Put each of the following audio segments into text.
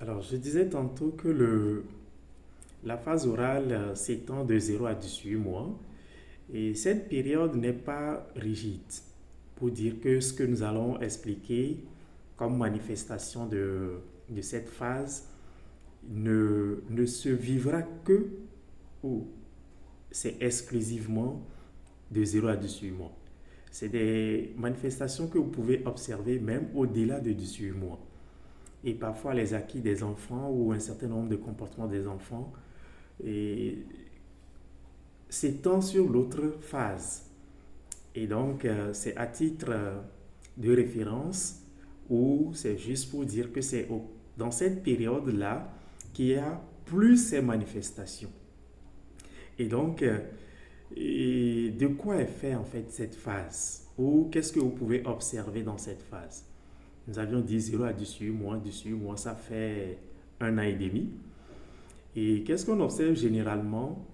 Alors, je disais tantôt que la phase orale s'étend de 0 à 18 mois et cette période n'est pas rigide pour dire que ce que nous allons expliquer comme manifestation de cette phase ne se vivra que ou c'est exclusivement de 0 à 18 mois. C'est des manifestations que vous pouvez observer même au-delà de 18 mois. Et parfois les acquis des enfants ou un certain nombre de comportements des enfants et s'étend sur l'autre phase. Et donc, c'est à titre de référence ou c'est juste pour dire que c'est dans cette période-là qu'il y a plus ces manifestations. Et donc, et de quoi est fait en fait cette phase? Ou qu'est-ce que vous pouvez observer dans cette phase? Nous avions dit 0 à 18 mois, ça fait 1 an et demi. Et qu'est-ce qu'on observe généralement?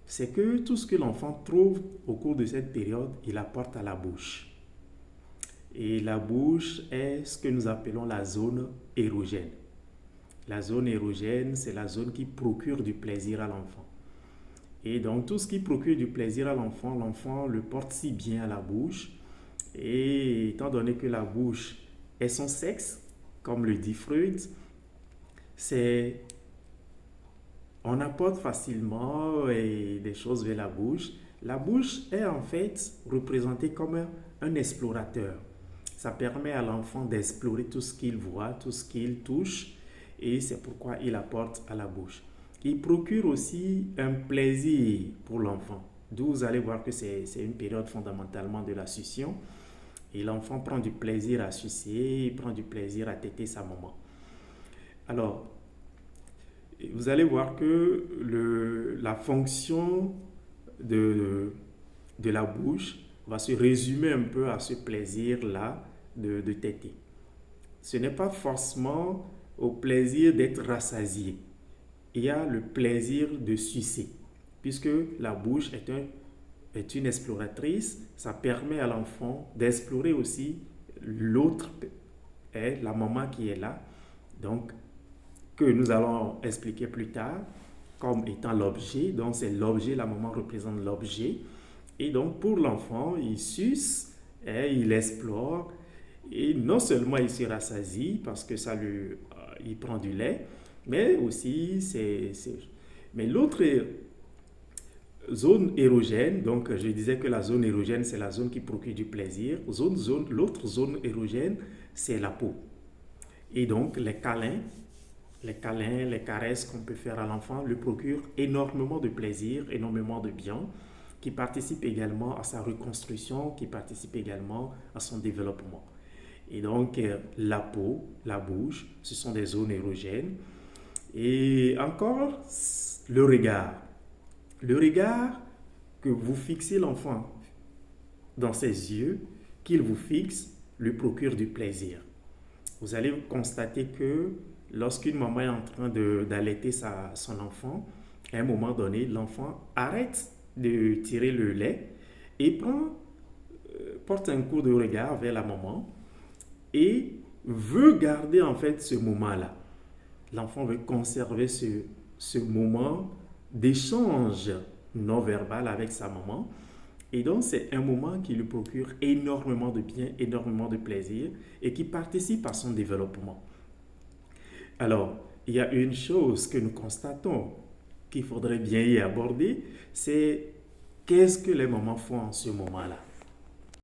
C'est que tout ce que l'enfant trouve au cours de cette période, il apporte à la bouche. Et la bouche est ce que nous appelons la zone érogène. La zone érogène, c'est la zone qui procure du plaisir à l'enfant. Et donc tout ce qui procure du plaisir à l'enfant, l'enfant le porte si bien à la bouche. Et étant donné que la bouche est son sexe, comme le dit Freud, c'est on apporte facilement des choses vers la bouche. La bouche est en fait représentée comme un explorateur. Ça permet à l'enfant d'explorer tout ce qu'il voit, tout ce qu'il touche, et c'est pourquoi il apporte à la bouche. Il procure aussi un plaisir pour l'enfant, d'où vous allez voir que c'est une période fondamentalement de la succion. Et l'enfant prend du plaisir à sucer, il prend du plaisir à téter sa maman. Alors, vous allez voir que la fonction de la bouche va se résumer un peu à ce plaisir-là de téter. Ce n'est pas forcément au plaisir d'être rassasié. Il y a le plaisir de sucer, puisque la bouche est une exploratrice, ça permet à l'enfant d'explorer aussi l'autre, est la maman qui est là, donc que nous allons expliquer plus tard comme étant l'objet. Donc c'est l'objet, la maman représente l'objet. Et donc pour l'enfant, il suce, et il explore, et non seulement il se rassasie parce que il prend du lait, mais aussi mais l'autre zone érogène, donc je disais que la zone érogène c'est la zone qui procure du plaisir. L'autre zone érogène c'est la peau. Et donc les câlins, les caresses qu'on peut faire à l'enfant lui procurent énormément de plaisir, énormément de bien, qui participent également à sa reconstruction, qui participent également à son développement. Et donc, la peau, la bouche, ce sont des zones érogènes. Et encore, le regard. Le regard que vous fixez l'enfant dans ses yeux, qu'il vous fixe, lui procure du plaisir. Vous allez constater que lorsqu'une maman est en train d'allaiter son enfant, à un moment donné, l'enfant arrête de tirer le lait et porte un coup de regard vers la maman et veut garder en fait ce moment-là. L'enfant veut conserver ce moment d'échange non verbal avec sa maman. Et donc, c'est un moment qui lui procure énormément de bien, énormément de plaisir et qui participe à son développement. Alors, il y a une chose que nous constatons qu'il faudrait bien y aborder, c'est qu'est-ce que les mamans font en ce moment-là.